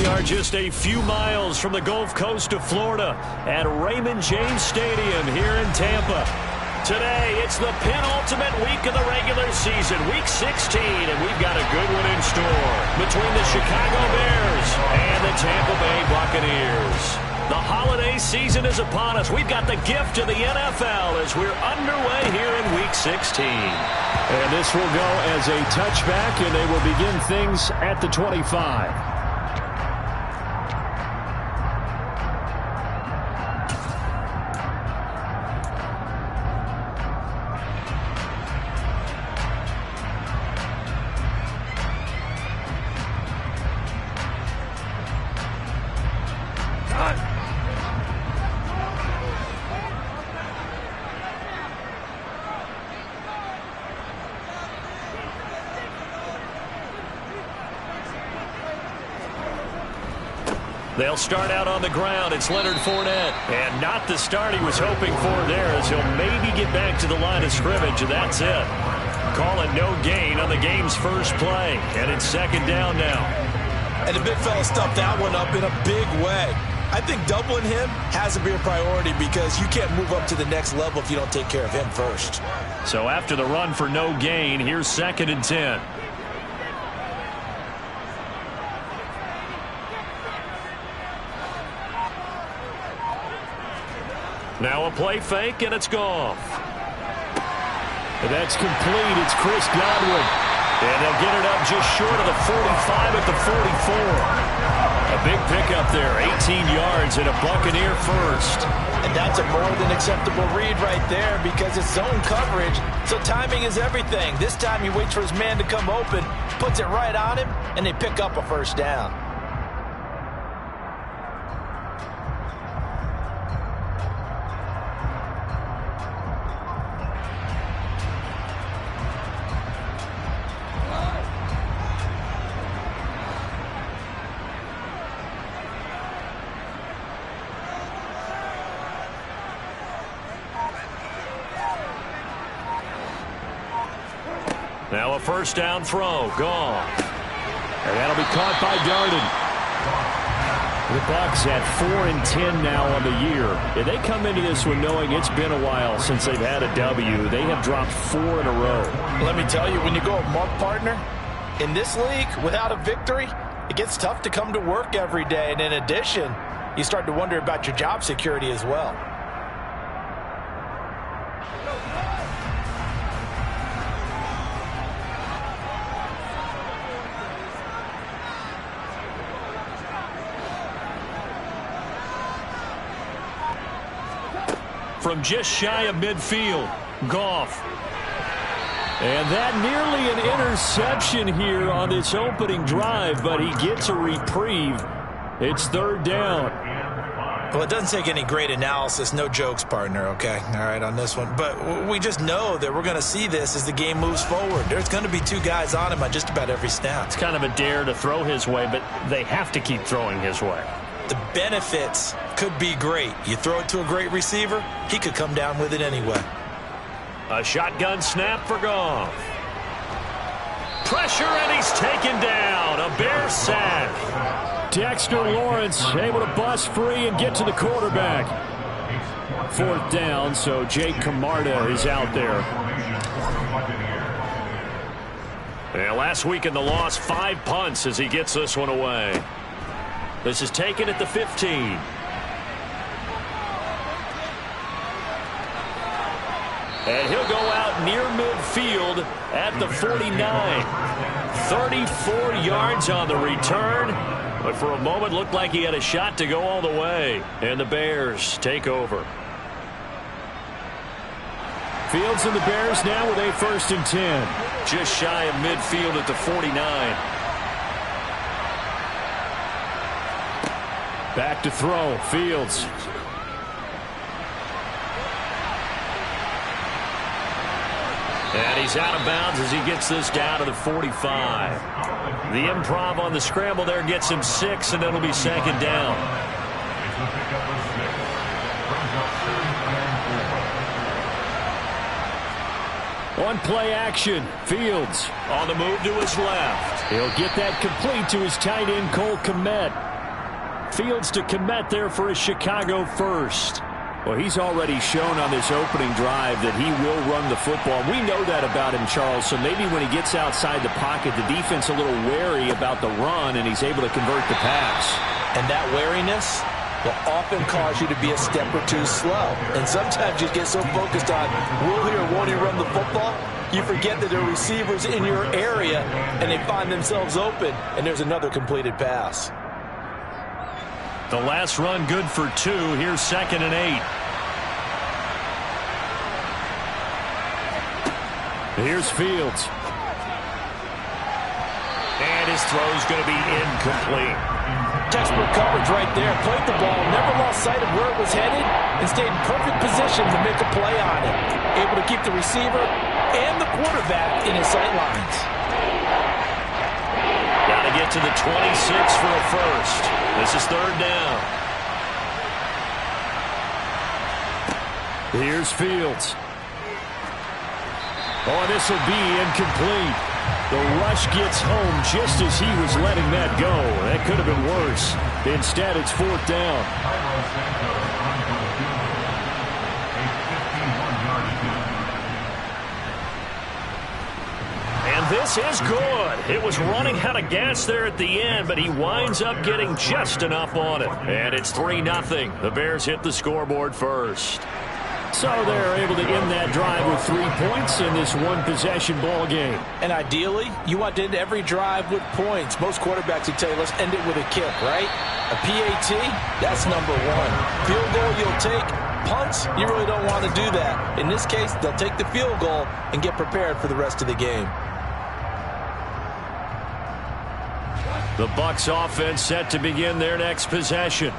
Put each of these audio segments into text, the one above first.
We are just a few miles from the Gulf Coast of Florida at Raymond James Stadium here in Tampa. Today, it's the penultimate week of the regular season, Week 16, and we've got a good one in store between the Chicago Bears and the Tampa Bay Buccaneers. The holiday season is upon us. We've got the gift of the NFL as we're underway here in Week 16. And this will go as a touchback, and they will begin things at the 25. They'll start out on the ground. It's Leonard Fournette. And not the start he was hoping for there, as he'll maybe get back to the line of scrimmage, and that's it. Call it no gain on the game's first play. And it's second down now. And the big fella stuffed that one up in a big way. I think doubling him has to be a priority because you can't move up to the next level if you don't take care of him first. So after the run for no gain, here's 2nd and 10. Now a play fake, and it's Goff. And that's complete. It's Chris Godwin. And they'll get it up just short of the 45 at the 44. A big pickup there, 18 yards and a Buccaneer first. And that's a more than acceptable read right there because it's zone coverage, so timing is everything. This time he waits for his man to come open, puts it right on him, and they pick up a first down. Now a first down throw. Gone. And that'll be caught by Darden. The Bucs at 4-10 now on the year. And they come into this one knowing it's been a while since they've had a W. They have dropped 4 in a row. Let me tell you, when you go a month partner, in this league, without a victory, it gets tough to come to work every day. And in addition, you start to wonder about your job security as well. From just shy of midfield, Goff. And that nearly an interception here on this opening drive, but he gets a reprieve. It's 3rd down. Well, it doesn't take any great analysis, no jokes, partner, okay? All right, on this one. But we just know that we're going to see this as the game moves forward. There's going to be 2 guys on him on just about every snap. It's kind of a dare to throw his way, but they have to keep throwing his way. The benefits could be great. You throw it to a great receiver, he could come down with it anyway. A shotgun snap for Goff. Pressure, and he's taken down. A Bear sack. Dexter Lawrence able to bust free and get to the quarterback. 4th down, so Jake Camarda is out there. And last week in the loss, 5 punts as he gets this one away. This is taken at the 15. And he'll go out near midfield at the 49. 34 yards on the return. But for a moment, looked like he had a shot to go all the way. And the Bears take over. Fields and the Bears now with a 1st and 10. Just shy of midfield at the 49. Back to throw, Fields. And he's out of bounds as he gets this down to the 45. The improv on the scramble there gets him 6, and it'll be 2nd down. On play action, Fields on the move to his left. He'll get that complete to his tight end, Cole Kmet. Fields to commit there for a Chicago first. Well, he's already shown on this opening drive that he will run the football. We know that about him, Charles, so maybe when he gets outside the pocket, the defense a little wary about the run, and he's able to convert the pass. And that wariness will often cause you to be a step or two slow. And sometimes you get so focused on will he or won't he run the football, you forget that there are receivers in your area, and they find themselves open, and there's another completed pass. The last run good for 2. Here's 2nd and 8. Here's Fields. And his throw's going to be incomplete. Textbook coverage right there. Played the ball, never lost sight of where it was headed, and stayed in perfect position to make a play on it. Able to keep the receiver and the quarterback in his sight lines. Got to get to the 26 for a first. This is 3rd down. Here's Fields. Oh, this will be incomplete. The rush gets home just as he was letting that go. That could have been worse. Instead, it's 4th down. And this is good. It was running out of gas there at the end, but he winds up getting just enough on it. And it's 3-0. The Bears hit the scoreboard first. So they're able to end that drive with 3 points in this one-possession ball game. And ideally, you want to end every drive with points. Most quarterbacks would tell you, let's end it with a kick, right? A PAT, that's number 1. Field goal you'll take. Punts, you really don't want to do that. In this case, they'll take the field goal and get prepared for the rest of the game. The Bucs offense set to begin their next possession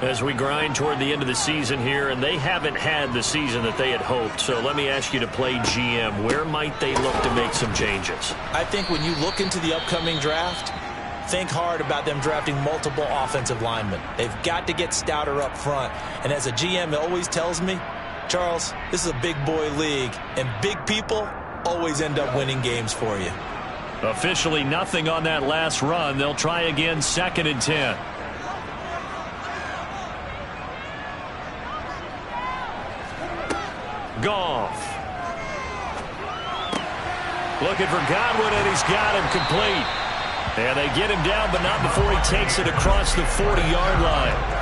as we grind toward the end of the season here, and they haven't had the season that they had hoped. So let me ask you to play GM. Where might they look to make some changes? I think when you look into the upcoming draft, think hard about them drafting multiple offensive linemen. They've got to get stouter up front. And as a GM, it always tells me, Charles, this is a big boy league, and big people always end up winning games for you. Officially nothing on that last run. They'll try again, 2nd and 10. Goff. Looking for Godwin, and he's got him complete. And they get him down, but not before he takes it across the 40-yard line.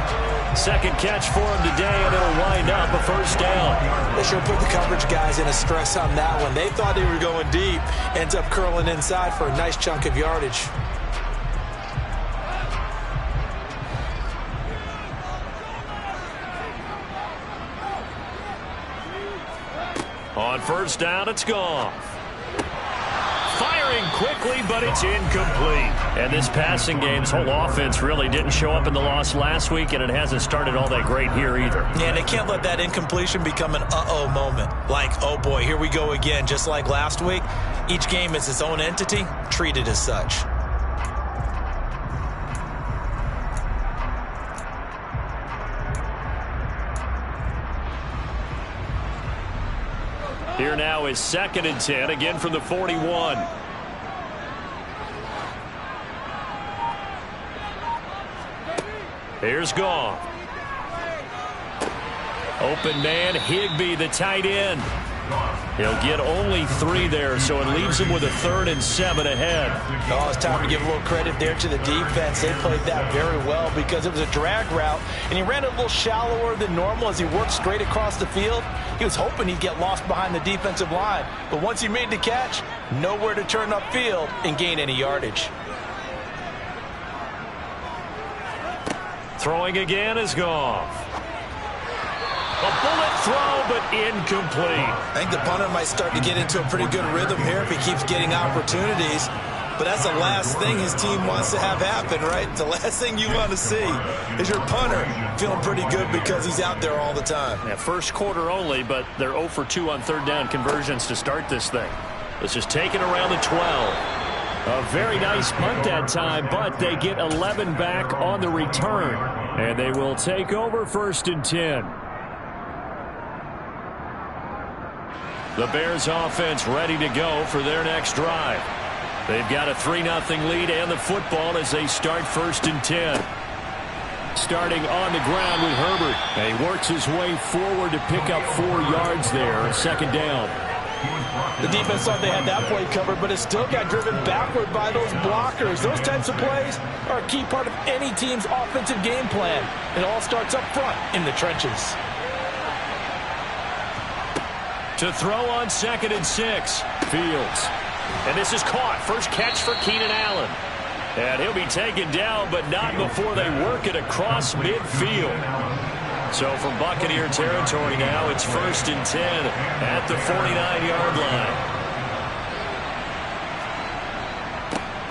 Second catch for him today, and it'll wind up a 1st down. They sure put the coverage guys in a stress on that one. They thought they were going deep. Ends up curling inside for a nice chunk of yardage. On 1st down, it's gone. Firing quickly, but it's incomplete. And this passing game's whole offense really didn't show up in the loss last week, and it hasn't started all that great here either. Yeah, and they can't let that incompletion become an uh-oh moment. Like, oh boy, here we go again, just like last week. Each game is its own entity, treated as such. Here now is 2nd and 10, again from the 41. Here's Goff. Open man, Higbee, the tight end. He'll get only 3 there, so it leaves him with a 3rd and 7 ahead. Oh, it's time to give a little credit there to the defense. They played that very well because it was a drag route, and he ran it a little shallower than normal as he worked straight across the field. He was hoping he'd get lost behind the defensive line, but once he made the catch, nowhere to turn upfield and gain any yardage. Throwing again is Goff. A bullet throw, but incomplete. I think the punter might start to get into a pretty good rhythm here if he keeps getting opportunities. But that's the last thing his team wants to have happen, right? The last thing you want to see is your punter feeling pretty good because he's out there all the time. Yeah, first quarter only, but they're 0 for 2 on 3rd down conversions to start this thing. This is taken around the 12. A very nice punt that time, but they get 11 back on the return. And they will take over 1st and 10. The Bears offense ready to go for their next drive. They've got a 3-0 lead and the football as they start 1st and 10. Starting on the ground with Herbert. And he works his way forward to pick up 4 yards there. Second down. The defense thought they had that play covered, but it still got driven backward by those blockers. Those types of plays are a key part of any team's offensive game plan. It all starts up front in the trenches. To throw on 2nd and 6. Fields. And this is caught. First catch for Keenan Allen. And he'll be taken down, but not before they work it across midfield. So from Buccaneer territory now, it's 1st and 10 at the 49-yard line.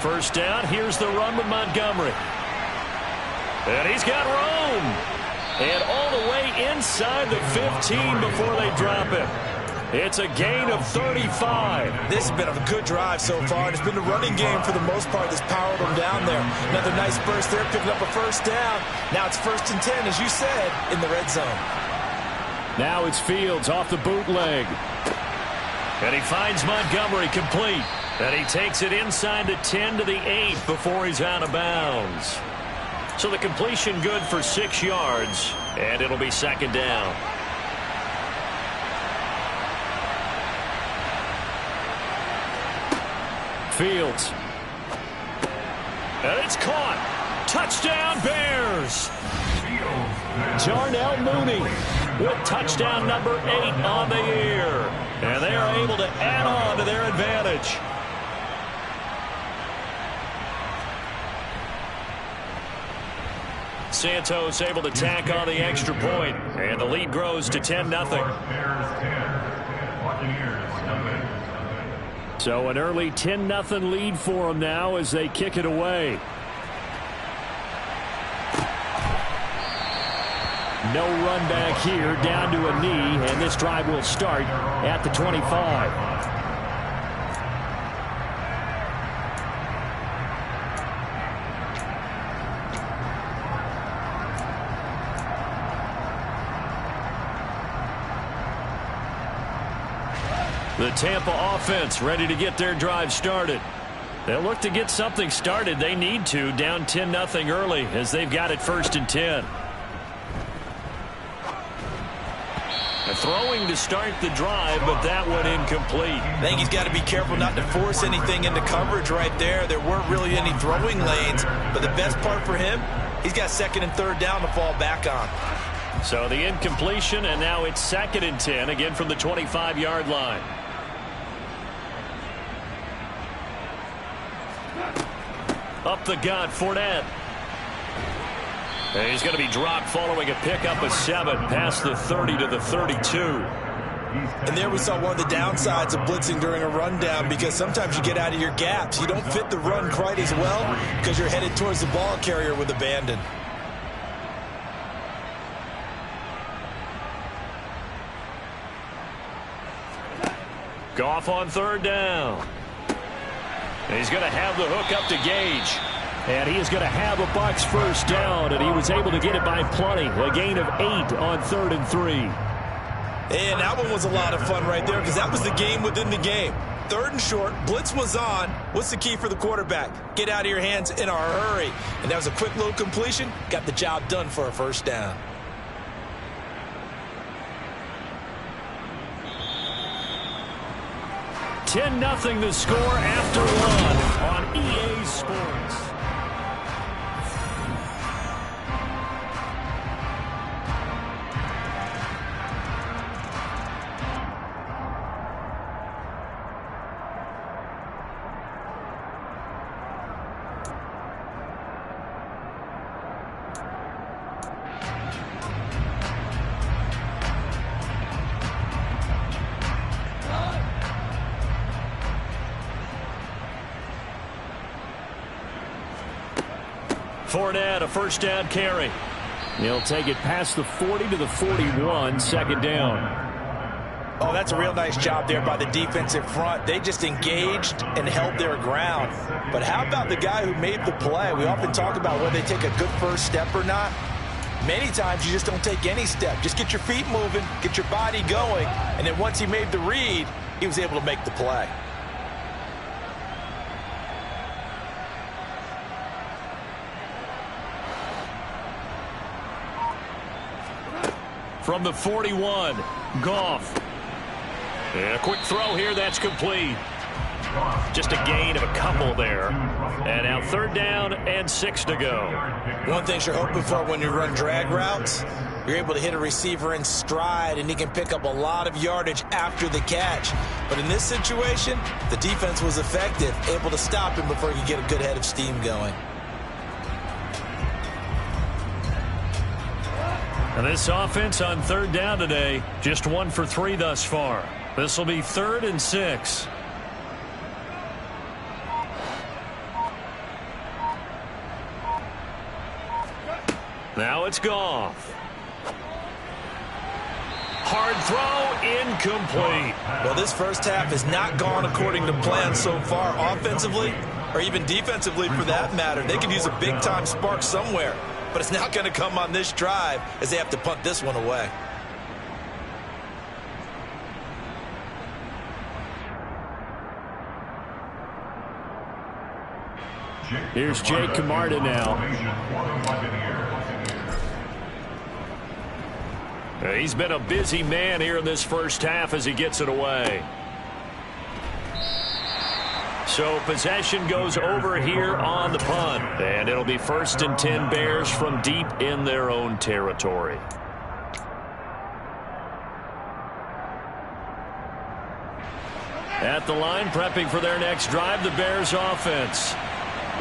First down, here's the run with Montgomery. And he's got room. And all the way inside the 15 before they drop him. It's a gain of 35. This has been a good drive so far. It's been the running game for the most part that's powered them down there. Another nice burst there, picking up a first down. Now it's 1st and 10, as you said, in the red zone. Now it's Fields off the bootleg. And he finds Montgomery complete. And he takes it inside the 10 to the 8 before he's out of bounds. So the completion good for 6 yards. And it'll be 2nd down. Fields. And it's caught. Touchdown, Bears. Darnell Mooney with touchdown number 8 on the year. And they are able to add on to their advantage. Santos able to tack on the extra point. And the lead grows to 10-0. So an early 10-0 lead for them now as they kick it away. No run back here, down to a knee, and this drive will start at the 25. The Tampa offense ready to get their drive started. They'll look to get something started. They need to, down 10-0 early as they've got it 1st and 10. Throwing to start the drive, but that one incomplete. I think he's got to be careful not to force anything into coverage right there. There weren't really any throwing lanes, but the best part for him, he's got 2nd and 3rd down to fall back on. So the incompletion, and now it's 2nd and 10, again from the 25-yard line. Up the gut, Fournette. And he's going to be dropped following a pickup of 7 past the 30 to the 32. And there we saw one of the downsides of blitzing during a rundown, because sometimes you get out of your gaps. You don't fit the run quite as well because you're headed towards the ball carrier with abandon. Goff on 3rd down. And he's going to have the hook up to Gage. And he is going to have a Bucs first down, and he was able to get it by plenty. A gain of 8 on 3rd and 3. And that one was a lot of fun right there, because that was the game within the game. 3rd and short, blitz was on. What's the key for the quarterback? Get out of your hands in a hurry. And that was a quick little completion. Got the job done for a first down. $10-0 the score after 1 on EA Sports. Fournette, a first down carry. He'll take it past the 40 to the 41, 2nd down. Oh, that's a real nice job there by the defensive front. They just engaged and held their ground. But how about the guy who made the play? We often talk about whether they take a good first step or not. Many times you just don't take any step. Just get your feet moving, get your body going, and then once he made the read, he was able to make the play. From the 41, Goff. And a quick throw here, that's complete. Just a gain of a couple there. And now 3rd down and 6 to go. One thing you're hoping for when you run drag routes, you're able to hit a receiver in stride, and he can pick up a lot of yardage after the catch. But in this situation, the defense was effective, able to stop him before he could get a good head of steam going. And this offense on 3rd down today, just 1 for 3 thus far. This will be 3rd and 6. Now it's Goff. Hard throw, incomplete. Well, this first half has not gone according to plan so far offensively, or even defensively for that matter. They could use a big-time spark somewhere, but it's not going to come on this drive as they have to punt this one away. Here's Jake Camarda now. He's been a busy man here in this first half as he gets it away. So possession goes over here on the punt. And it'll be 1st and 10 Bears from deep in their own territory. At the line, prepping for their next drive, the Bears offense.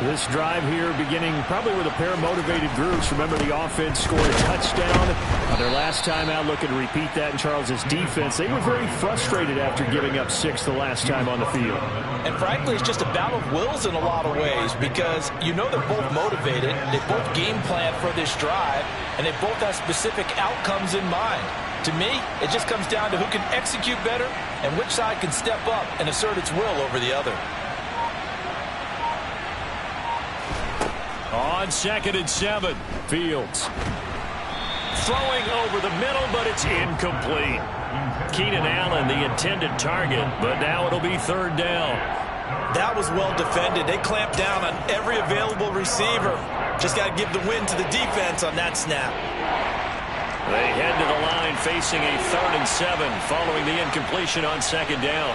This drive here beginning probably with a pair of motivated groups. Remember, the offense scored a touchdown on their last time out. Looking to repeat that in Charles's defense. They were very frustrated after giving up 6 the last time on the field. And frankly, it's just a battle of wills in a lot of ways, because you know they're both motivated. They both game plan for this drive, and they both have specific outcomes in mind. To me, it just comes down to who can execute better and which side can step up and assert its will over the other. On 2nd and 7, Fields. Throwing over the middle, but it's incomplete. Keenan Allen, the intended target, but now it'll be 3rd down. That was well defended. They clamped down on every available receiver. Just got to give the win to the defense on that snap. They head to the line facing a 3rd and 7 following the incompletion on 2nd down.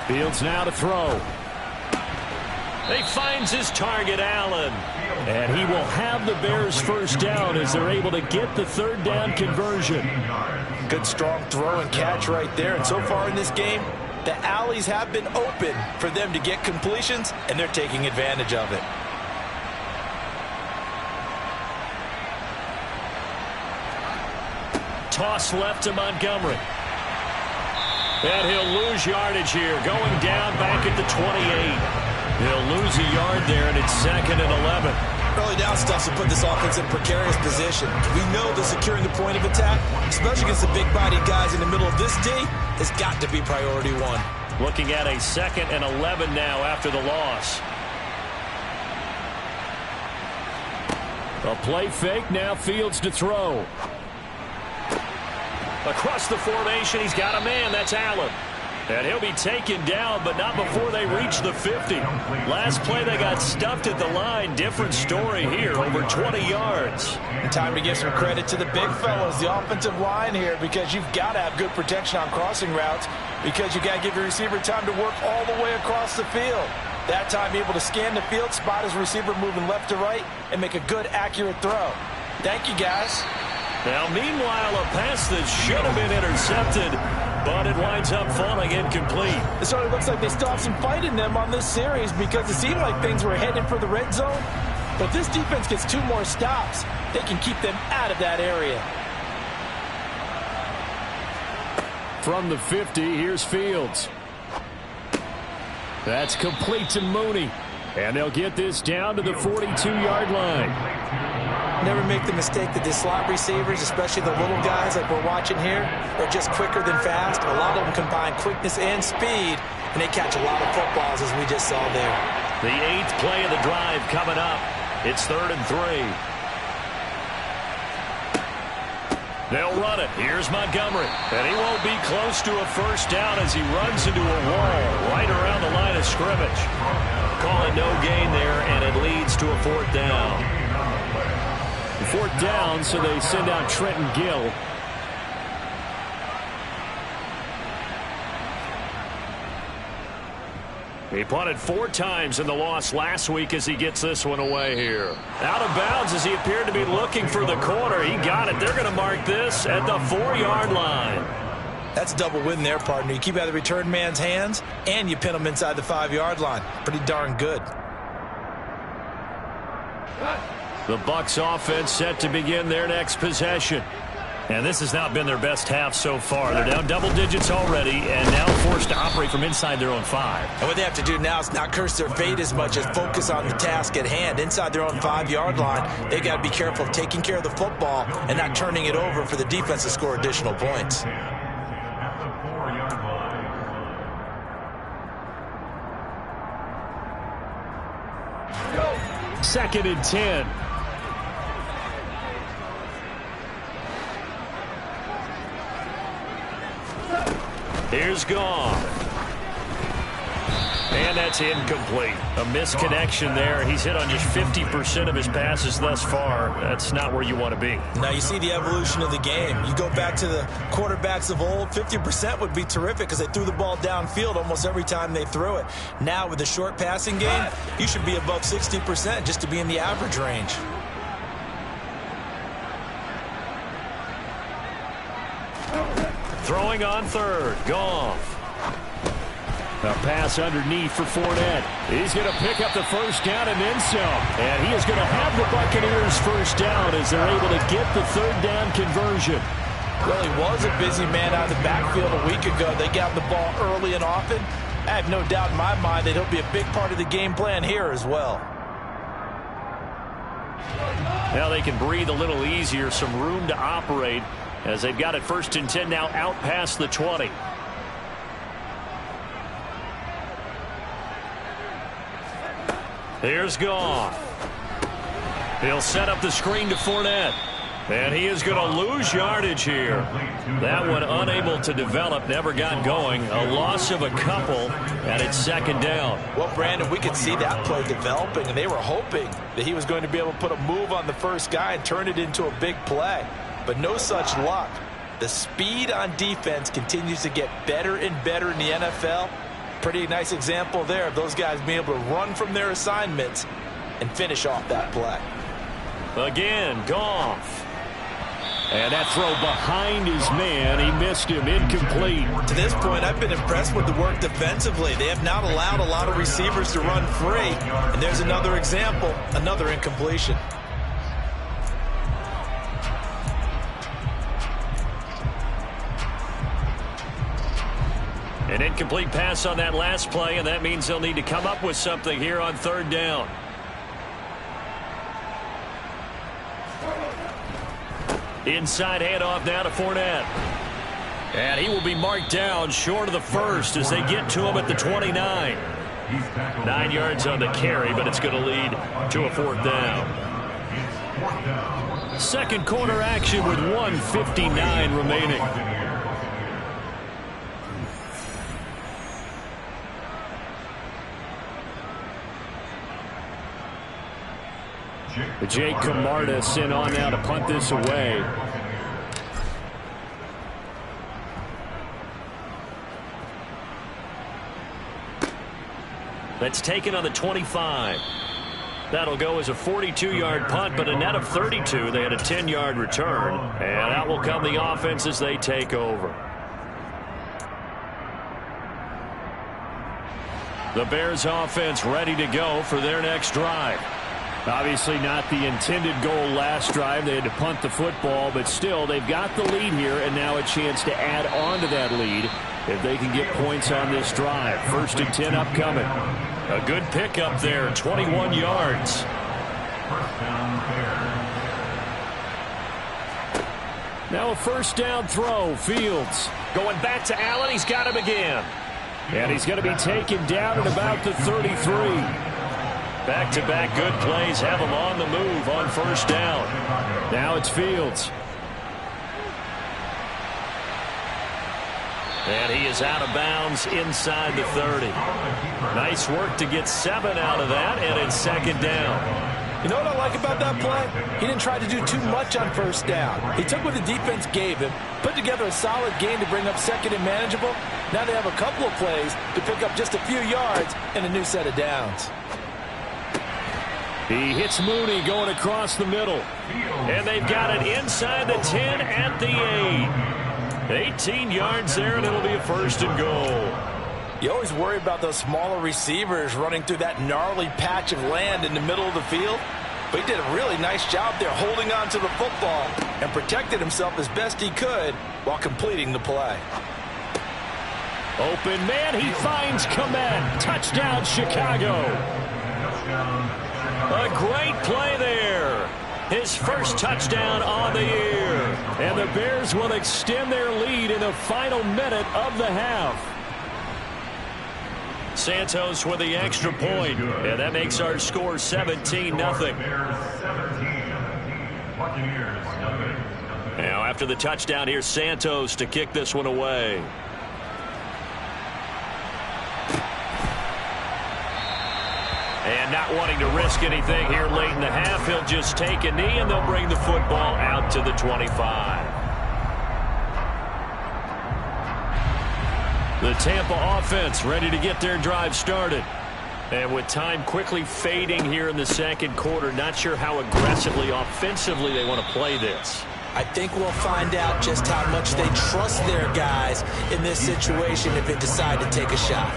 Fields now to throw. He finds his target, Allen. And he will have the Bears 1st down as they're able to get the 3rd down conversion. Good strong throw and catch right there. And so far in this game, the alleys have been open for them to get completions, and they're taking advantage of it. Toss left to Montgomery. And he'll lose yardage here, going down back at the 28. He'll lose a yard there, and it's 2nd and 11. Early down stuff to put this offense in precarious position. We know that securing the point of attack, especially against the big-bodied guys in the middle of this D, has got to be priority 1. Looking at a 2nd and 11 now after the loss. A play fake, now Fields to throw. Across the formation, he's got a man. That's Allen. And he'll be taken down, but not before they reach the 50. Last play, they got stuffed at the line. Different story here, over 20 yards. And time to give some credit to the big fellas, the offensive line here, because you've got to have good protection on crossing routes, because you got to give your receiver time to work all the way across the field. That time, able to scan the field, spot his receiver moving left to right, and make a good, accurate throw. Thank you, guys. Now, meanwhile, a pass that should have been intercepted, but it winds up falling incomplete. It certainly looks like they still have some fight in them on this series, because it seemed like things were headed for the red zone. But this defense gets 2 more stops. They can keep them out of that area. From the 50, here's Fields. That's complete to Mooney. And they'll get this down to the 42-yard line. Never make the mistake that the slot receivers, especially the little guys like we're watching here, are just quicker than fast. A lot of them combine quickness and speed, and they catch a lot of footballs, as we just saw there. The 8th play of the drive coming up. It's 3rd and 3. They'll run it. Here's Montgomery. And he won't be close to a 1st down as he runs into a wall right around the line of scrimmage. Call it no gain there, and it leads to a 4th down. 4th down, so they send out Trenton Gill. He punted 4 times in the loss last week as he gets this one away here. Out of bounds as he appeared to be looking for the corner. He got it. They're going to mark this at the 4-yard line. That's double win there, partner. You keep out of the return man's hands, and you pin him inside the 5-yard line. Pretty darn good. The Bucs offense set to begin their next possession. And this has not been their best half so far. They're down double digits already and now forced to operate from inside their own 5. And what they have to do now is not curse their fate as much as focus on the task at hand. Inside their own 5-yard line, they got to be careful of taking care of the football and not turning it over for the defense to score additional points. Second and 10. Here's Goff. And that's incomplete. A misconnection there. He's hit on just 50% of his passes thus far. That's not where you want to be. Now you see the evolution of the game. You go back to the quarterbacks of old, 50% would be terrific because they threw the ball downfield almost every time they threw it. Now with the short passing game, you should be above 60% just to be in the average range. Throwing on 3rd. Goff. A pass underneath for Fournette. He's going to pick up the first down and then some. And he is going to have the Buccaneers first down as they're able to get the 3rd down conversion. Well, he was a busy man out of the backfield a week ago. They got the ball early and often. I have no doubt in my mind that he'll be a big part of the game plan here as well. Now they can breathe a little easier, some room to operate as they've got it 1st and 10 now out past the 20. Here's Goff. He'll set up the screen to Fournette. And he is going to lose yardage here. That one unable to develop, never got going. A loss of a couple, and it's 2nd down. Well, Brandon, we could see that play developing, and they were hoping that he was going to be able to put a move on the first guy and turn it into a big play. But no such luck. The speed on defense continues to get better and better in the NFL. Pretty nice example there of those guys being able to run from their assignments and finish off that play. Again, Goff. And that throw behind his man, he missed him, incomplete. To this point, I've been impressed with the work defensively. They have not allowed a lot of receivers to run free. And there's another example, another incompletion. An incomplete pass on that last play, and that means they'll need to come up with something here on 3rd down. Inside handoff now to Fournette. And he will be marked down short of the first as they get to him at the 29. 9 yards on the carry, but it's going to lead to a 4th down. 2nd quarter action with 1:59 remaining. Jake Camarda sent on now to punt this away. That's taken on the 25. That'll go as a 42-yard punt, but a net of 32. They had a 10-yard return, and out will come the offense as they take over. The Bears offense ready to go for their next drive. Obviously not the intended goal last drive. They had to punt the football, but still they've got the lead here, and now a chance to add on to that lead if they can get points on this drive. 1st and 10 upcoming. A good pickup there, 21 yards. Now a 1st down throw. Fields going back to Allen. He's got him again. And he's going to be taken down at about the 33. Back-to-back good plays have him on the move on 1st down. Now it's Fields. And he is out of bounds inside the 30. Nice work to get 7 out of that, and it's 2nd down. You know what I like about that play? He didn't try to do too much on first down. He took what the defense gave him, put together a solid game to bring up second and manageable. Now they have a couple of plays to pick up just a few yards and a new set of downs. He hits Mooney going across the middle. And they've got it inside the 10 at the 8. 18 yards there, and it'll be a first and goal. You always worry about those smaller receivers running through that gnarly patch of land in the middle of the field. But he did a really nice job there holding on to the football and protected himself as best he could while completing the play. Open man, he finds Komet. Touchdown, Chicago. A great play there. His first touchdown on the year. And the Bears will extend their lead in the final minute of the half. Santos with the extra point, and that makes our score 17-0. Now after the touchdown, here's Santos to kick this one away. And not wanting to risk anything here late in the half, he'll just take a knee, and they'll bring the football out to the 25. The Tampa offense ready to get their drive started. And with time quickly fading here in the second quarter, not sure how aggressively, offensively they want to play this. I think we'll find out just how much they trust their guys in this situation if they decide to take a shot.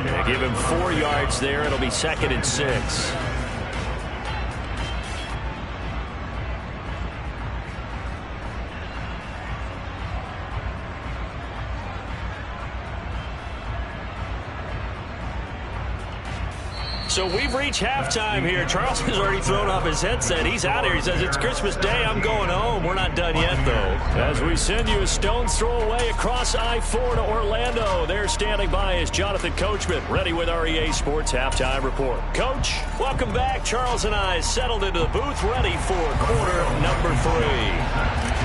Gonna give him 4 yards there. It'll be 2nd and 6. So we've reached halftime here. Charles has already thrown off his headset. He's out here. He says, it's Christmas Day. I'm going home. We're not done yet, though. As we send you a stone's throw away across I-4 to Orlando. There standing by is Jonathan Coachman, ready with our EA Sports Halftime Report. Coach, welcome back. Charles and I settled into the booth, ready for quarter number 3.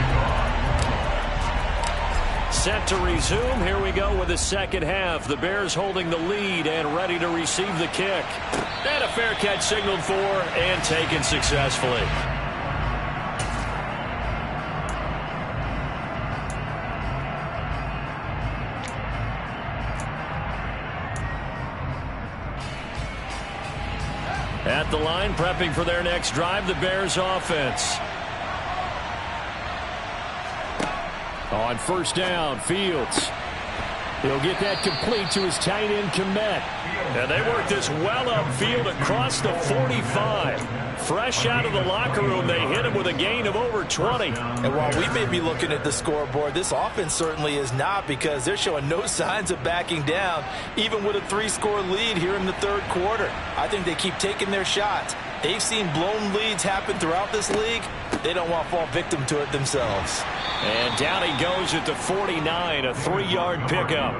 Set to resume. Here we go with the second half. The Bears holding the lead and ready to receive the kick. And a fair catch signaled for and taken successfully. At the line, prepping for their next drive, the Bears offense. On first down, Fields. He'll get that complete to his tight end, Komet. And they work this well upfield across the 45. Fresh out of the locker room, they hit him with a gain of over 20. And while we may be looking at the scoreboard, this offense certainly is not, because they're showing no signs of backing down, even with a 3-score lead here in the third quarter. I think they keep taking their shots. They've seen blown leads happen throughout this league. They don't want to fall victim to it themselves. And down he goes at the 49, a 3-yard pickup.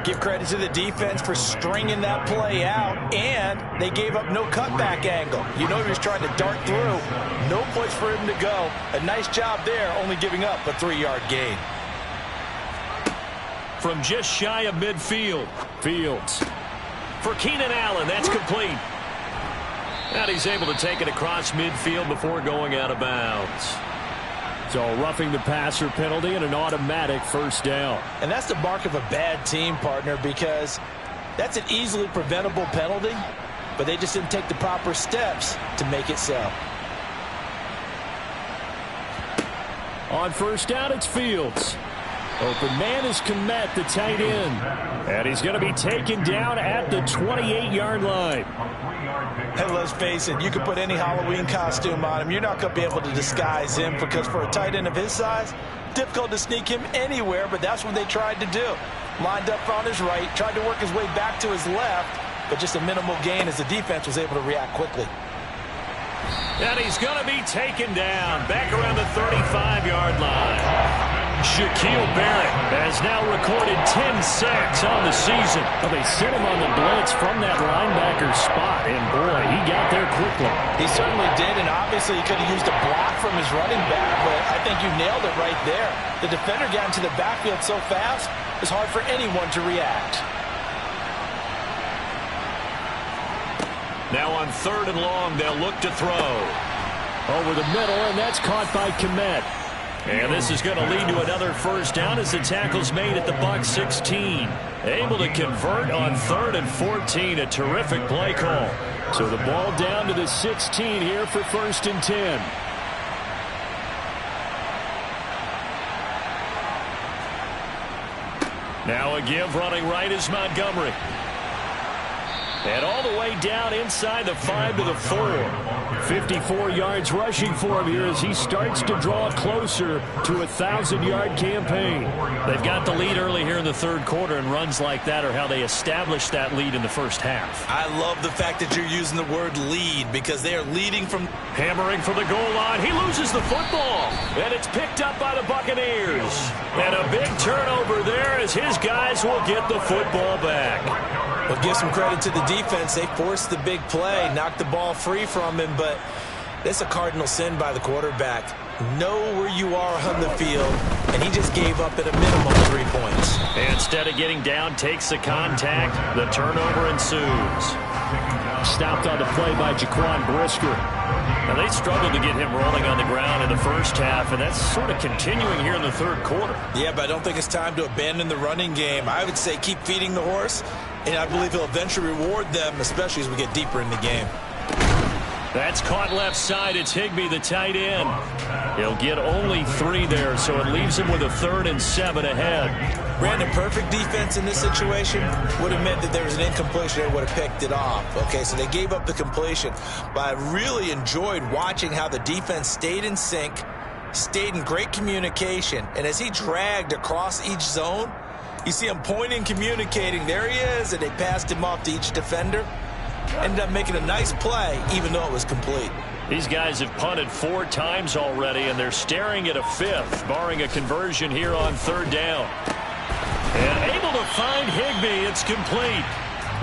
Give credit to the defense for stringing that play out, and they gave up no cutback angle. You know he was trying to dart through. No place for him to go. A nice job there, only giving up a 3-yard gain. From just shy of midfield, Fields. For Keenan Allen, that's complete. And he's able to take it across midfield before going out of bounds. So roughing the passer penalty and an automatic first down. And that's the mark of a bad team, partner, because that's an easily preventable penalty, but they just didn't take the proper steps to make it so. On first down, it's Fields. Open man is Komet, the tight end. And he's going to be taken down at the 28-yard line. And let's face it, you can put any Halloween costume on him. You're not going to be able to disguise him, because for a tight end of his size, difficult to sneak him anywhere, but that's what they tried to do. Lined up on his right, tried to work his way back to his left, but just a minimal gain as the defense was able to react quickly. And he's going to be taken down back around the 35-yard line. Shaquille Barrett has now recorded 10 sacks on the season. Well, they sent him on the blitz from that linebacker spot, and boy, he got there quickly. He certainly did, and obviously he could have used a block from his running back, but I think you nailed it right there. The defender got into the backfield so fast, it's hard for anyone to react. Now on 3rd and long, they'll look to throw. Over the middle, and that's caught by Kmet. And this is going to lead to another first down as the tackle's made at the Bucs 16. Able to convert on 3rd and 14. A terrific play call. So the ball down to the 16 here for 1st and 10. Now a give running right is Montgomery. And all the way down inside the 5 to the 4. 54 yards rushing for him here as he starts to draw closer to a 1,000-yard campaign. They've got the lead early here in the 3rd quarter, and runs like that are how they establish that lead in the first half. I love the fact that you're using the word lead because they are leading from... Hammering for the goal line. He loses the football, and it's picked up by the Buccaneers. And a big turnover there as his guys will get the football back. Well, give some credit to the defense. They forced the big play, knocked the ball free from him, but that's a cardinal sin by the quarterback. Know where you are on the field, and he just gave up at a minimum 3 points. And instead of getting down, takes the contact. The turnover ensues. Stopped on the play by Jaquan Brisker. Now, they struggled to get him rolling on the ground in the first half, and that's sort of continuing here in the 3rd quarter. Yeah, but I don't think it's time to abandon the running game. I would say keep feeding the horse, and I believe he'll eventually reward them, especially as we get deeper in the game. That's caught left side. It's Higbee, the tight end. He'll get only 3 there, so it leaves him with a 3rd and 7 ahead. Brandon, perfect defense in this situation would have meant that there was an incompletion. They would have picked it off. Okay, so they gave up the completion. But I really enjoyed watching how the defense stayed in sync, stayed in great communication, and as he dragged across each zone, you see him pointing, communicating. There he is, and they passed him off to each defender. Ended up making a nice play, even though it was complete. These guys have punted 4 times already, and they're staring at a 5th, barring a conversion here on 3rd down. And able to find Higbee. It's complete.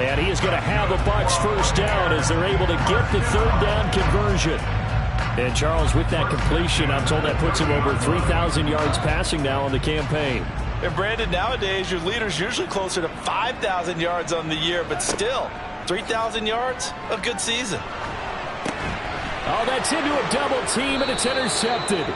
And he is going to have a Bucs first down as they're able to get the 3rd down conversion. And Charles, with that completion, I'm told that puts him over 3,000 yards passing now on the campaign. And Brandon, nowadays your leader's usually closer to 5,000 yards on the year, but still, 3,000 yards, a good season. Oh, that's into a double team, and it's intercepted.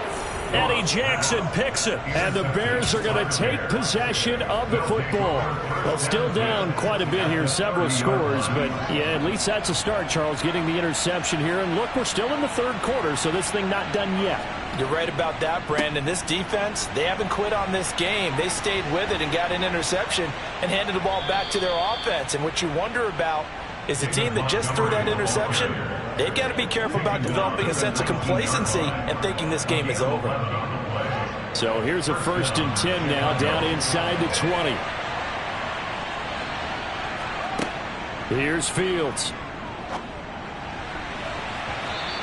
Eddie Jackson picks it. And the Bears are going to take possession of the football. Well, still down quite a bit here, several scores, but yeah, at least that's a start, Charles, getting the interception here. And look, we're still in the 3rd quarter, so this thing not done yet. You're right about that, Brandon. This defense, they haven't quit on this game. They stayed with it and got an interception and handed the ball back to their offense. And what you wonder about is the team that just threw that interception, they've got to be careful about developing a sense of complacency and thinking this game is over. So here's a 1st and 10 now, down inside the 20. Here's Fields.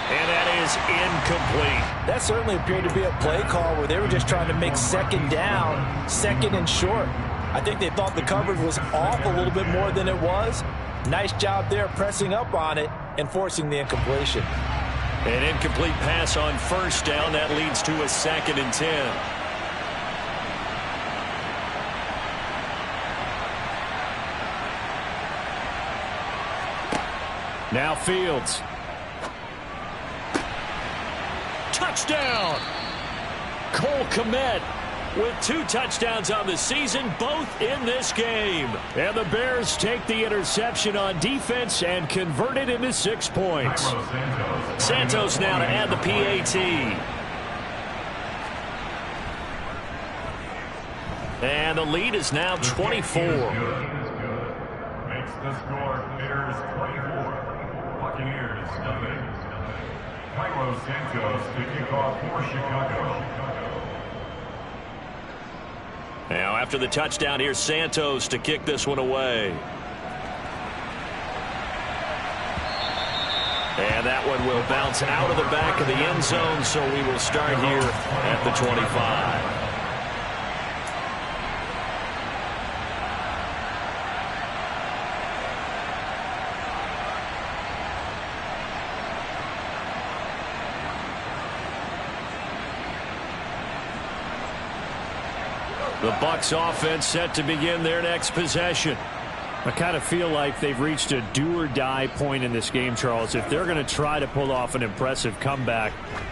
And that is incomplete. That certainly appeared to be a play call where they were just trying to make 2nd down, 2nd and short. I think they thought the coverage was off a little bit more than it was. Nice job there pressing up on it and forcing the incompletion. An incomplete pass on 1st down. That leads to a 2nd and 10. Now Fields. Touchdown! Cole Kmet with 2 touchdowns on the season, both in this game. And the Bears take the interception on defense and convert it into 6 points. Santos now to add the PAT. And the lead is now 24. Makes the score Bears 24, Buccaneers nothing. Carlos Santos to kick off for Chicago. Now after the touchdown, here's Santos to kick this one away. And that one will bounce out of the back of the end zone, so we will start here at the 25. The Bucs offense set to begin their next possession. I kind of feel like they've reached a do-or-die point in this game, Charles. If they're going to try to pull off an impressive comeback,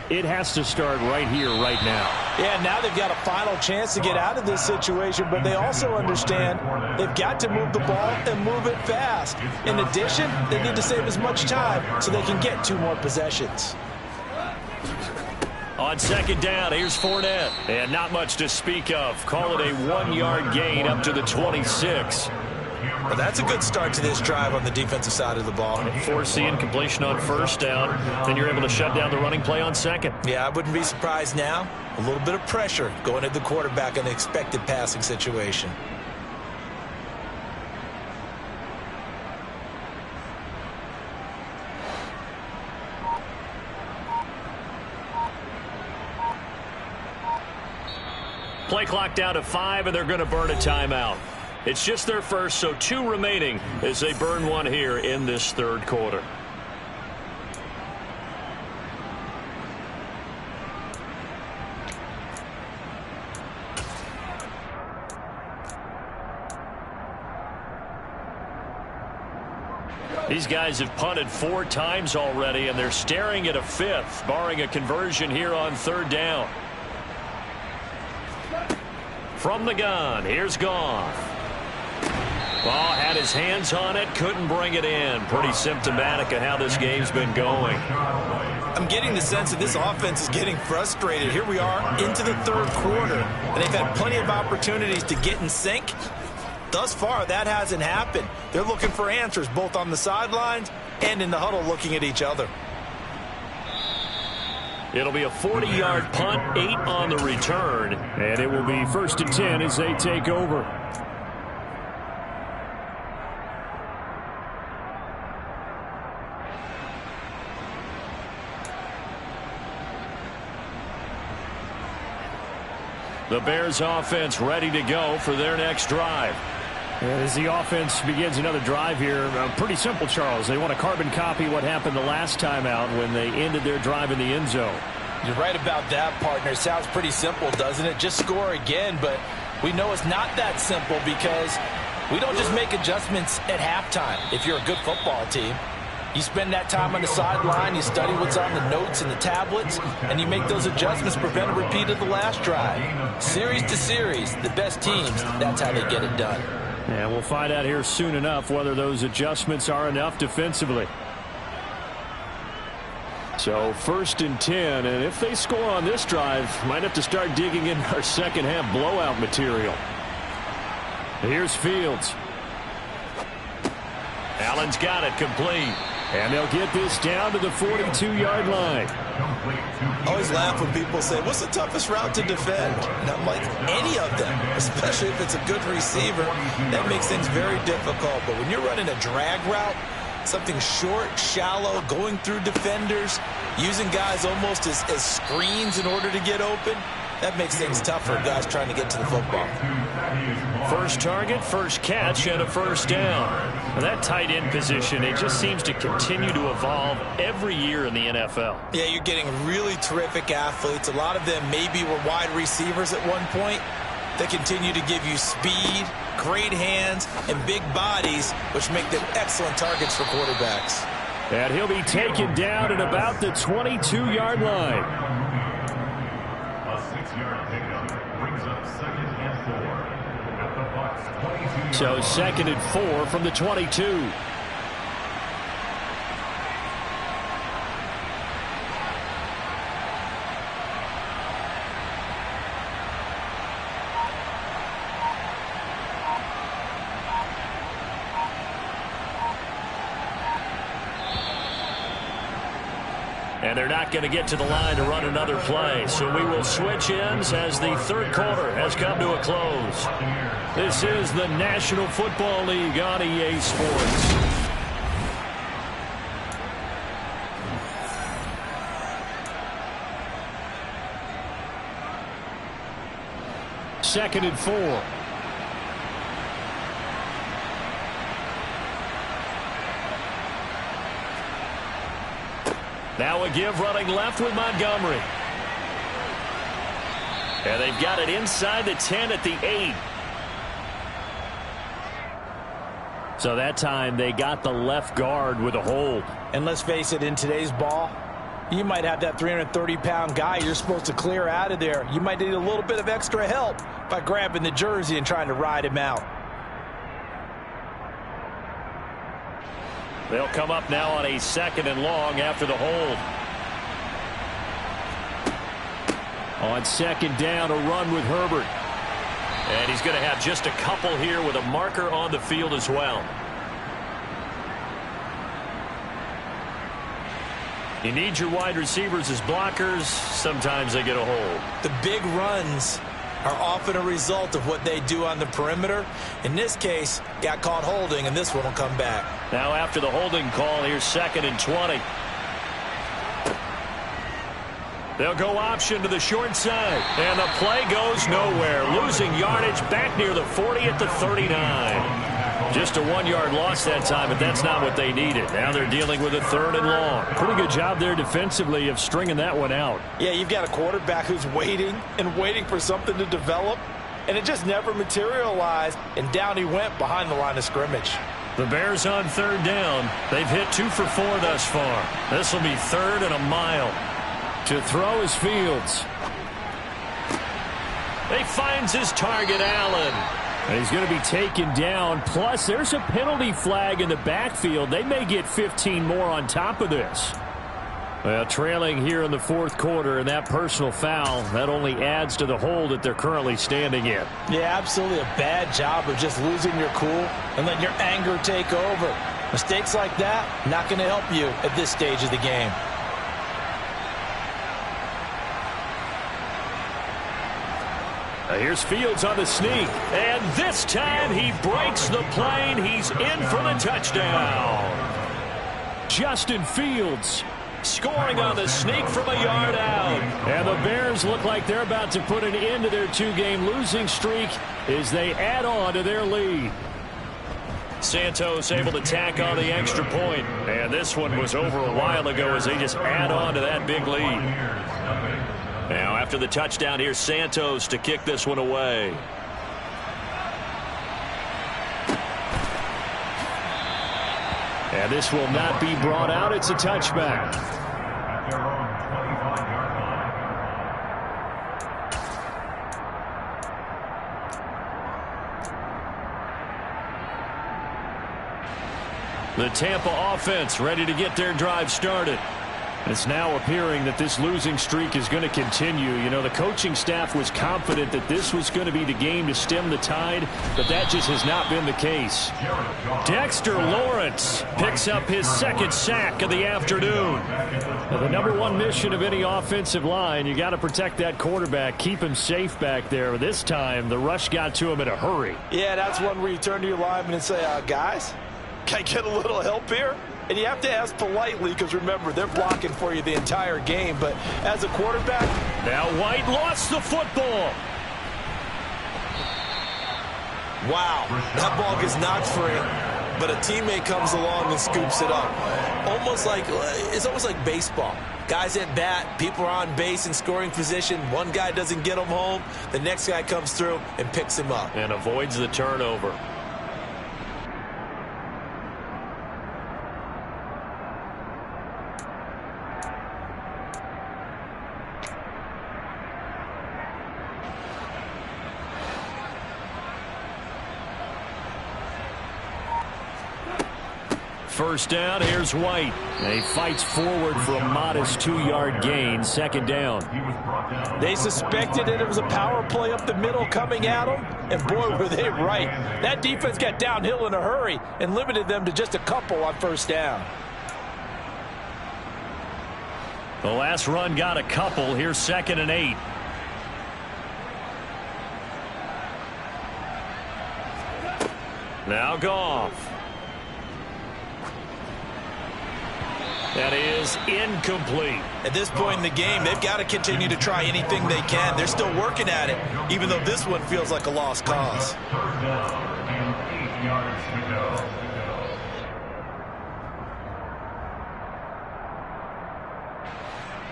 it has to start right here, right now. Yeah, now they've got a final chance to get out of this situation, but they also understand they've got to move the ball and move it fast. In addition, they need to save as much time so they can get 2 more possessions. On second down, here's Fournette. And not much to speak of. Call it a 1-yard gain up to the 26. Well, that's a good start to this drive on the defensive side of the ball. Force the incompletion on first down. Then you're able to shut down the running play on second. Yeah, I wouldn't be surprised now. A little bit of pressure going at the quarterback in the expected passing situation. Play clock down to 5, and they're going to burn a timeout. It's just their first, so 2 remaining as they burn one here in this third quarter. These guys have punted 4 times already, and they're staring at a 5th, barring a conversion here on third down. From the gun, here's Goff. Ball had his hands on it, couldn't bring it in. Pretty symptomatic of how this game's been going. I'm getting the sense that this offense is getting frustrated. Here we are into the third quarter, and they've had plenty of opportunities to get in sync. Thus far, that hasn't happened. They're looking for answers both on the sidelines and in the huddle looking at each other. It'll be a 40-yard punt, 8 on the return, and it will be 1st and 10 as they take over. The Bears offense ready to go for their next drive. As the offense begins another drive here, pretty simple, Charles. They want to carbon copy what happened the last time out when they ended their drive in the end zone. You're right about that, partner. Sounds pretty simple, doesn't it? Just score again, but we know it's not that simple because we don't just make adjustments at halftime if you're a good football team. You spend that time on the sideline, you study what's on the notes and the tablets, and you make those adjustments, prevent a repeat of the last drive. Series to series, the best teams, that's how they get it done. And we'll find out here soon enough whether those adjustments are enough defensively. So 1st and 10, and if they score on this drive, might have to start digging in our second half blowout material. Here's Fields. Allen's got it complete. And they'll get this down to the 42-yard line. I always laugh when people say, what's the toughest route to defend? And I'm like, any of them, especially if it's a good receiver. That makes things very difficult. But when you're running a drag route, something short, shallow, going through defenders, using guys almost as screens in order to get open, that makes things tough for guys trying to get to the football. First target, first catch, and a first down. Now that tight end position, it just seems to continue to evolve every year in the NFL. Yeah, you're getting really terrific athletes. A lot of them maybe were wide receivers at one point. They continue to give you speed, great hands, and big bodies, which make them excellent targets for quarterbacks. And he'll be taken down at about the 22-yard line. So 2nd and 4 from the 22. And they're not going to get to the line to run another play. So we will switch ends as the third quarter has come to a close. This is the National Football League on EA Sports. Second and 4. Now a give running left with Montgomery. And they've got it inside the 10 at the 8. So that time they got the left guard with a hold. And let's face it, in today's ball, you might have that 330-pound guy you're supposed to clear out of there. You might need a little bit of extra help by grabbing the jersey and trying to ride him out. They'll come up now on a 2nd and long after the hold. On 2nd down, a run with Herbert. And he's going to have just a couple here with a marker on the field as well. You need your wide receivers as blockers. Sometimes they get a hold. The big runs are often a result of what they do on the perimeter. In this case, got caught holding, and this one will come back. Now after the holding call, here's 2nd and 20. They'll go option to the short side. And the play goes nowhere. Losing yardage back near the 40 at the 39. Just a 1-yard loss that time, but that's not what they needed. Now they're dealing with a 3rd and long. Pretty good job there defensively of stringing that one out. Yeah, you've got a quarterback who's waiting and waiting for something to develop, and it just never materialized, and down he went behind the line of scrimmage. The Bears on 3rd down. They've hit 2 for 4 thus far. This will be 3rd and a mile. To throw is Fields. He finds his target, Allen. And he's going to be taken down. Plus, there's a penalty flag in the backfield. They may get 15 more on top of this. Well, trailing here in the 4th quarter, and that personal foul, that only adds to the hole that they're currently standing in. Yeah, absolutely a bad job of just losing your cool and letting your anger take over. Mistakes like that, not going to help you at this stage of the game. Here's Fields on the sneak, and this time he breaks the plane. He's in for the touchdown. Justin Fields scoring on the sneak from a yard out. And the Bears look like they're about to put an end to their 2-game losing streak as they add on to their lead. Santos able to tack on the extra point. And this one was over a while ago as they just add on to that big lead. Now after the touchdown, here's Santos to kick this one away. And this will not be brought out. It's a touchback. At their own 25-yard line. The Tampa offense ready to get their drive started. It's now appearing that this losing streak is going to continue. You know, the coaching staff was confident that this was going to be the game to stem the tide, but that just has not been the case. Dexter Lawrence picks up his 2nd sack of the afternoon. Now, the #1 mission of any offensive line, you got to protect that quarterback, keep him safe back there. This time, the rush got to him in a hurry. Yeah, that's one where you turn to your lineman and say, guys, can I get a little help here? And you have to ask politely because, remember, they're blocking for you the entire game. But as a quarterback... Now White lost the football. Wow, that ball gets knocked free, but a teammate comes along and scoops it up. It's almost like baseball. Guys at bat, people are on base in scoring position. One guy doesn't get him home. The next guy comes through and picks him up. And avoids the turnover. First down, here's White. And he fights forward for a modest 2-yard gain. 2nd down. They suspected that it was a power play up the middle coming at them, and boy, were they right. That defense got downhill in a hurry and limited them to just a couple on 1st down. The last run got a couple. Here's 2nd and 8. Now Goff. That is incomplete. At this point in the game, they've got to continue to try anything they can. They're still working at it, even though this one feels like a lost cause. 3rd down and 8 yards to go.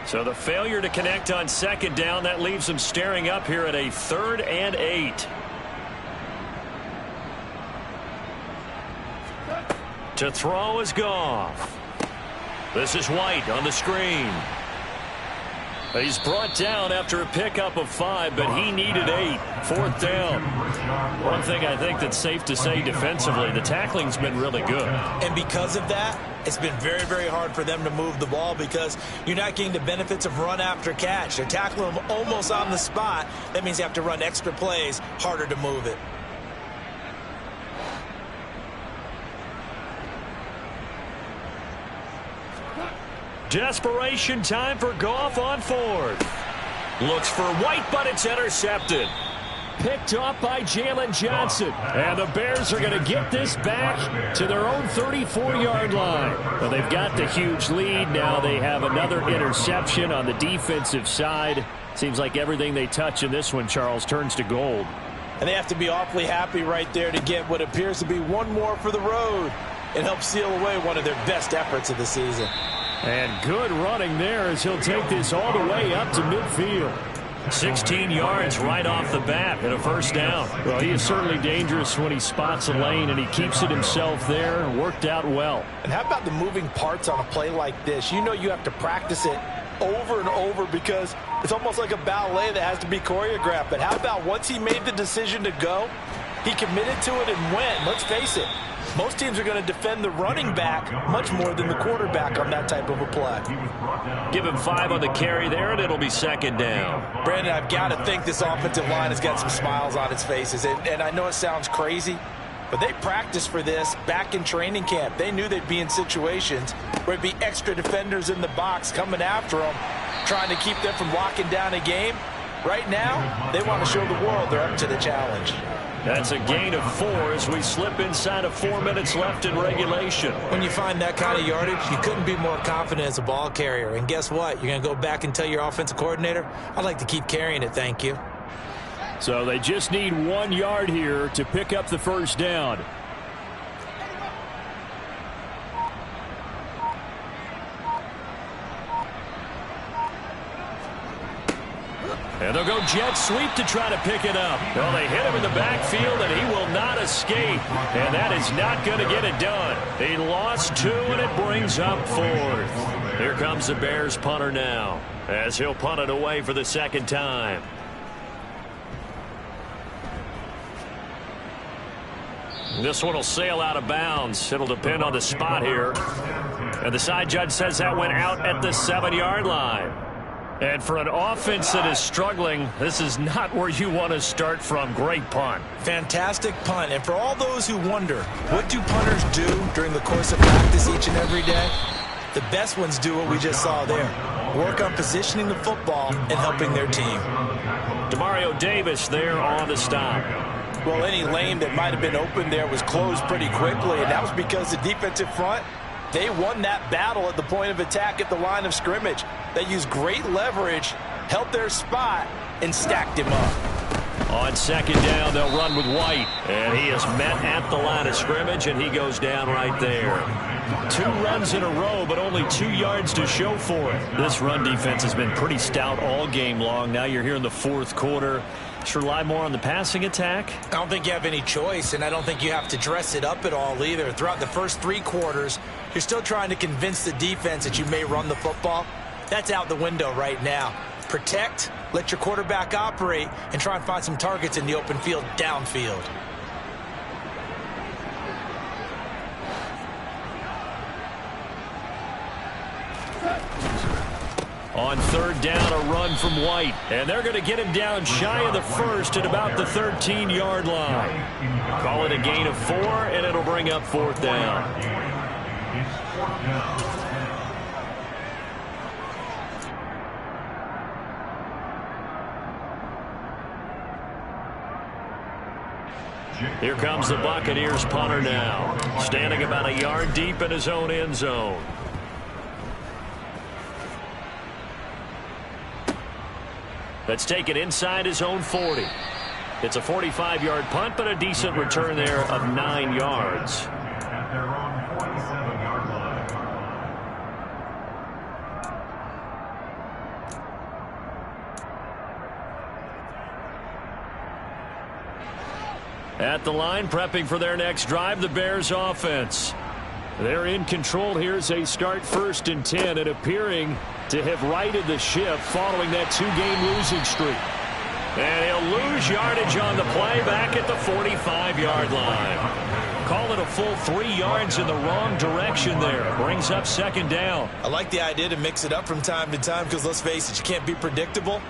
So the failure to connect on 2nd down, that leaves them staring up here at a 3rd and 8. To throw is Goff. This is White on the screen. He's brought down after a pickup of 5, but he needed 8. 4th down. One thing I think that's safe to say defensively, the tackling's been really good. And because of that, it's been very, very hard for them to move the ball because you're not getting the benefits of run after catch. They're tackling them almost on the spot. That means you have to run extra plays, harder to move it. Desperation time for Goff on 4th. Looks for White, but it's intercepted. Picked off by Jalen Johnson. And the Bears are going to get this back to their own 34-yard line. Well, they've got the huge lead. Now they have another interception on the defensive side. Seems like everything they touch in this one, Charles, turns to gold. And they have to be awfully happy right there to get what appears to be one more for the road and help seal away one of their best efforts of the season. And good running there as he'll take this all the way up to midfield. 16 yards right off the bat and a 1st down. Well, he is certainly dangerous when he spots a lane, and he keeps it himself there. Worked out well. And how about the moving parts on a play like this? You know you have to practice it over and over because it's almost like a ballet that has to be choreographed. But how about once he made the decision to go, he committed to it and went. Let's face it. Most teams are going to defend the running back much more than the quarterback on that type of a play. Give him 5 on the carry there, and it'll be 2nd down. Brandon, I've got to think this offensive line has got some smiles on its faces. And I know it sounds crazy, but they practiced for this back in training camp. They knew they'd be in situations where it'd be extra defenders in the box coming after them, trying to keep them from locking down a game. Right now, they want to show the world they're up to the challenge. That's a gain of 4 as we slip inside of 4 minutes left in regulation. When you find that kind of yardage, you couldn't be more confident as a ball carrier. And guess what? You're going to go back and tell your offensive coordinator, I'd like to keep carrying it, thank you. So they just need 1 yard here to pick up the 1st down. And they'll go jet sweep to try to pick it up. Well, they hit him in the backfield, and he will not escape. And that is not going to get it done. He lost 2, and it brings up 4th. Here comes the Bears punter now, as he'll punt it away for the 2nd time. This one will sail out of bounds. It'll depend on the spot here. And the side judge says that went out at the 7-yard line. And for an offense that is struggling, this is not where you want to start from. Great punt. Fantastic punt. And for all those who wonder, what do punters do during the course of practice each and every day? The best ones do what we just saw there. Work on positioning the football and helping their team. Demario Davis there on the stop. Well, any lane that might have been open there was closed pretty quickly, and that was because the defensive front, they won that battle at the point of attack at the line of scrimmage. They used great leverage, held their spot, and stacked him up. On 2nd down, they'll run with White. And he is met at the line of scrimmage, and he goes down right there. 2 runs in a row, but only 2 yards to show for it. This run defense has been pretty stout all game long. Now you're here in the 4th quarter. Should rely more on the passing attack? I don't think you have any choice, and I don't think you have to dress it up at all either. Throughout the first 3 quarters, you're still trying to convince the defense that you may run the football. That's out the window right now. Protect, let your quarterback operate, and try and find some targets in the open field downfield. On 3rd down, a run from White. And they're going to get him down shy of the 1st at about the 13-yard line. Call it a gain of 4, and it'll bring up 4th down. Here comes the Buccaneers punter now, standing about a yard deep in his own end zone. That's taken inside his own 40. It's a 45-yard punt, but a decent return there of 9 yards. At their own 47-yard line. At the line, prepping for their next drive, the Bears offense. They're in control here as they start 1st and 10 and appearing to have righted the ship following that 2-game losing streak. And he'll lose yardage on the play back at the 45-yard line. Call it a full 3 yards in the wrong direction there. Brings up 2nd down. I like the idea to mix it up from time to time because, let's face it, you can't be predictable.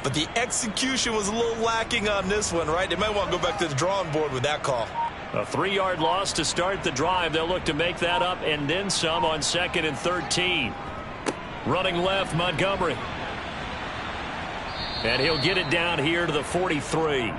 But the execution was a little lacking on this one, right? They might want to go back to the drawing board with that call. A 3-yard loss to start the drive. They'll look to make that up and then some on 2nd and 13. Running left, Montgomery. And he'll get it down here to the 43.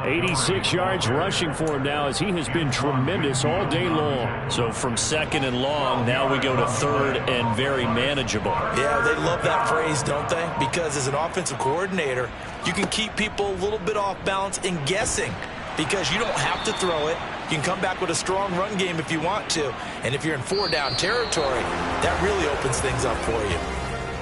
86 yards rushing for him now as he has been tremendous all day long. So from 2nd and long, now we go to 3rd and very manageable. Yeah, they love that phrase, don't they? Because as an offensive coordinator, you can keep people a little bit off balance and guessing because you don't have to throw it. You can come back with a strong run game if you want to. And if you're in 4-down territory, that really opens things up for you.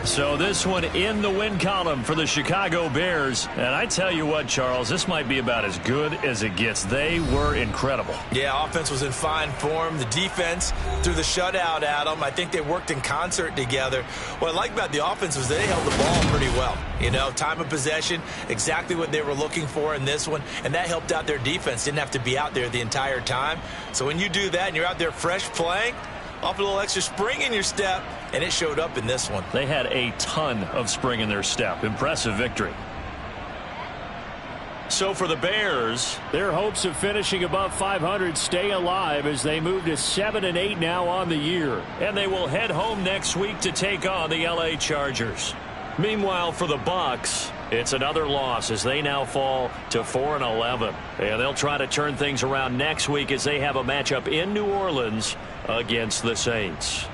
So this one in the win column for the Chicago Bears. And I tell you what, Charles, this might be about as good as it gets. They were incredible. Yeah, offense was in fine form. The defense threw the shutout at them. I think they worked in concert together. What I like about the offense was they held the ball pretty well. You know, time of possession, exactly what they were looking for in this one. And that helped out their defense. Didn't have to be out there the entire time. So when you do that and you're out there fresh playing, off a little extra spring in your step, and it showed up in this one. They had a ton of spring in their step. Impressive victory. So for the Bears, their hopes of finishing above 500 stay alive as they move to 7-8 now on the year. And they will head home next week to take on the LA Chargers. Meanwhile, for the Bucs, it's another loss as they now fall to 4-11. And they'll try to turn things around next week as they have a matchup in New Orleans against the Saints.